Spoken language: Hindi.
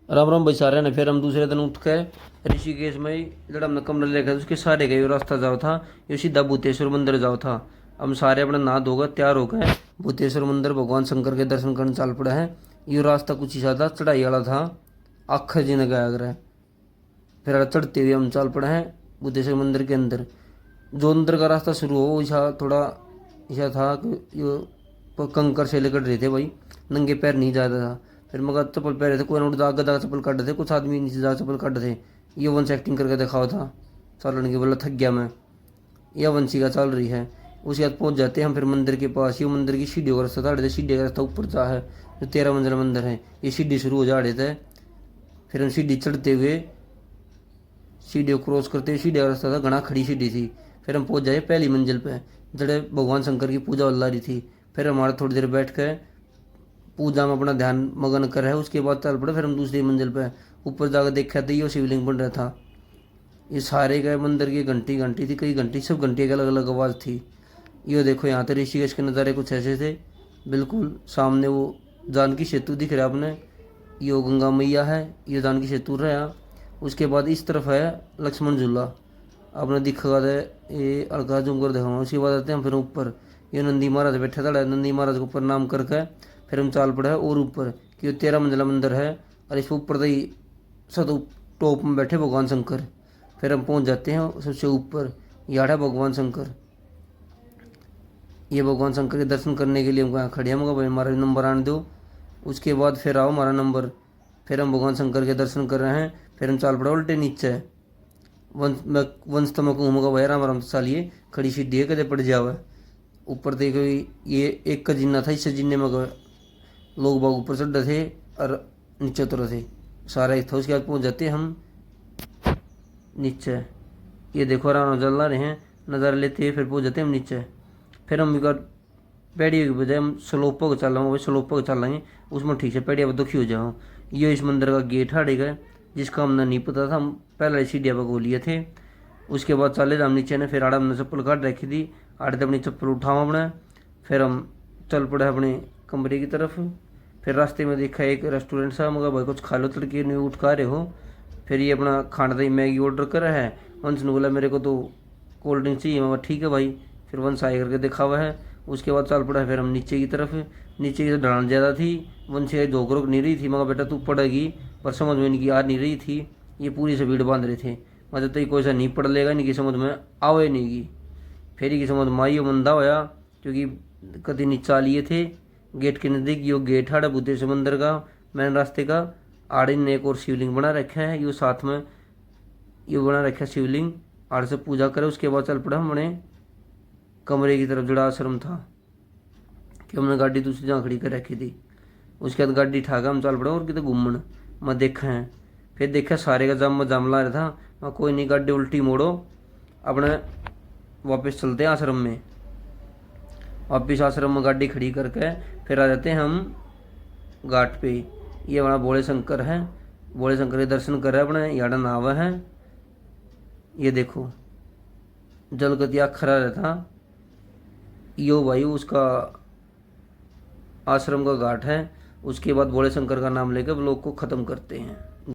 राम राम भाई सारे ने। फिर हम दूसरे दिन उठ के ऋषिकेश में जब हमने कमरा लेकर उसके सारे गए रास्ता जाओ था, ये सीधा भूतेश्वर मंदिर जाओ था। हम सारे अपने नहा धोकर तैयार हो गए, भूतेश्वर मंदिर भगवान शंकर के दर्शन करने चल पड़ा है। ये रास्ता कुछ ही ज़्यादा चढ़ाई वाला था, आखिर जी ने गया अगर। फिर चढ़ते हुए हम चल पड़े हैं बुद्धेश्वर मंदिर के अंदर। जो अंदर का रास्ता शुरू हो ऐसा थोड़ा ऐसा था कि यो कंकर से लेकर रहे थे भाई, नंगे पैर नहीं जाता था। फिर मगर चप्पल पहरे थे, कोई ना उड़ा गदा चप्पल काट रहे थे, कुछ आदमी नीचे जा चप्पल काट रहे थे। ये वंश एक्टिंग करके दिखावा था चालन की, बोला थक गया मैं, यह वंशी का चल रही है। उसके बाद पहुंच जाते हैं हम फिर मंदिर के पास। ये मंदिर की सीढ़ियों का रास्ता था, सीढ़ी का रास्ता ऊपर जा है, जो 13 मंजिला मंदिर है। ये सीढ़ी शुरू हो जा रहे थे, फिर हम सीढ़ी चढ़ते हुए सीढ़ी क्रॉस करते हुए सीढ़ी का रास्ता था, घना खड़ी सीढ़ी थी। फिर हम पहुंच जाए पहली मंजिल पे, जड़े भगवान शंकर की पूजा हो रही थी। फिर हमारा थोड़ी देर बैठ कर पूजा में अपना ध्यान मगन कर है। उसके बाद चल पड़े फिर हम दूसरी मंजिल पे। ऊपर जाकर देखा तो ये शिवलिंग बन रहा था। ये सारे गए मंदिर की घंटी घंटी थी, कई घंटी, सब घंटी की अलग अलग आवाज़ थी। ये देखो यहाँ तो ऋषिकेश के नज़ारे कुछ ऐसे थे। बिल्कुल सामने वो जानकी सेतु दिख रहा है अपने, यो गंगा मैया है, ये जानकी सेतु रहा। उसके बाद इस तरफ है लक्ष्मण झूला, आपने दिखा दे, ये अलका जूम कर देखा। उसके बाद आते हैं हम फिर ऊपर, ये नंदी महाराज बैठा था, नंदी महाराज को प्रणाम करके फिर हम चाल पड़े और ऊपर कि ये 13 मंजिला मंदिर है। और इस ऊपर तो ही सब टॉप में बैठे भगवान शंकर। फिर हम पहुंच जाते हैं सबसे ऊपर, यार है भगवान शंकर। ये भगवान शंकर के दर्शन करने के लिए हम यहाँ खड़े हैं, मगर भाई हमारा नंबर आने दो। उसके बाद फिर आओ हमारा नंबर। फिर हम भगवान शंकर के दर्शन कर रहे हैं। फिर हम चाल पड़े उल्टे नीचे। वंश तो मैं कहूँगा भाई आराम आराम से चालिए, खड़ी सीढ़ी है कदे पड़ जावे। ऊपर देखो ये एक का जिन्ना था, इससे जिन्ने में लोग बाग ऊपर चढ़ रहे थे और नीचे उतर रहे थे, सारा एक था। उसके बाद पहुँच जाते हम नीचे। ये देखो आराम जल रहे हैं, नज़ारा लेते हुए फिर पहुँच जाते हैं हम नीचे। फिर हम एक पैड़ी की बजाय हम स्लोप पर चल रहे हैं भाई, स्लोप पर चल रहे हैं उसमें ठीक से पैड़ी पर दुखी हो जाओ। ये इस मंदिर का गेट हाड़े गए, जिसका हमने नहीं पता था, हम पहले सीढ़िया पर गोलिए थे। उसके बाद चले हम नीचे ने, फिर आड़ा हमने चप्पल काट रखी थी, आड़े तो अपनी चप्पल उठाओ अपने। फिर हम चल पड़े अपने कमरे की तरफ। फिर रास्ते में देखा एक रेस्टोरेंट सा, मगर भाई कुछ खा लो तड़के नहीं उठ खा रहे हो। फिर ये अपना खाना दही मैगी ऑर्डर करा है। वंश ने बोला मेरे को तो कोल्ड ड्रिंक चाहिए, मैं ठीक है भाई। फिर वंश आए करके देखा हुआ है। उसके बाद चल पड़ा फिर हम नीचे की तरफ। नीचे की तो ढलान ज़्यादा थी, वंश से झोंक रोक नहीं रही थी, मगर बेटा तू पड़ेगी, पर समझ में नहीं आ नहीं रही थी। ये पूरी से भीड़ बांध रहे थे, मतलब तो कोई सा नहीं पड़ लेगा, नहीं की समझ में आवे नहीं की। फेरी की समझ माई मंदा होया, क्योंकि कभी नीचा लिए थे गेट के नज़दीक। यो गेट हाड़ा बुद्धेश्वर मंदिर का मेन रास्ते का। आड़े ने एक और शिवलिंग बना रखा है, यो साथ में यो बना रखा है शिवलिंग। आड़ से पूजा करे उसके बाद चल पड़ा हमने कमरे की तरफ, जड़ा आश्रम था कि हमने गाड़ी दूसरी जगह खड़ी कर रखी थी। उसके बाद गाड़ी ठाका हम चल पड़ा और कितने घूमन मैं देखा है। फिर देखा सारे का जाम जाम ला रहा था, मैं कोई नहीं गाड़ी उल्टी मोड़ो, अपने वापस चलते हैं आश्रम में। वापिस आश्रम में गाड़ी खड़ी करके फिर आ जाते हैं हम घाट पे। ये हमारा भोले शंकर है, भोले शंकर के दर्शन कर रहे हैं अपने, याडा नाव है। ये देखो जलगतिया खड़ा रहता, यो भाई उसका आश्रम का घाट है। उसके बाद भोले शंकर का नाम लेकर ब्लॉग को ख़त्म करते हैं।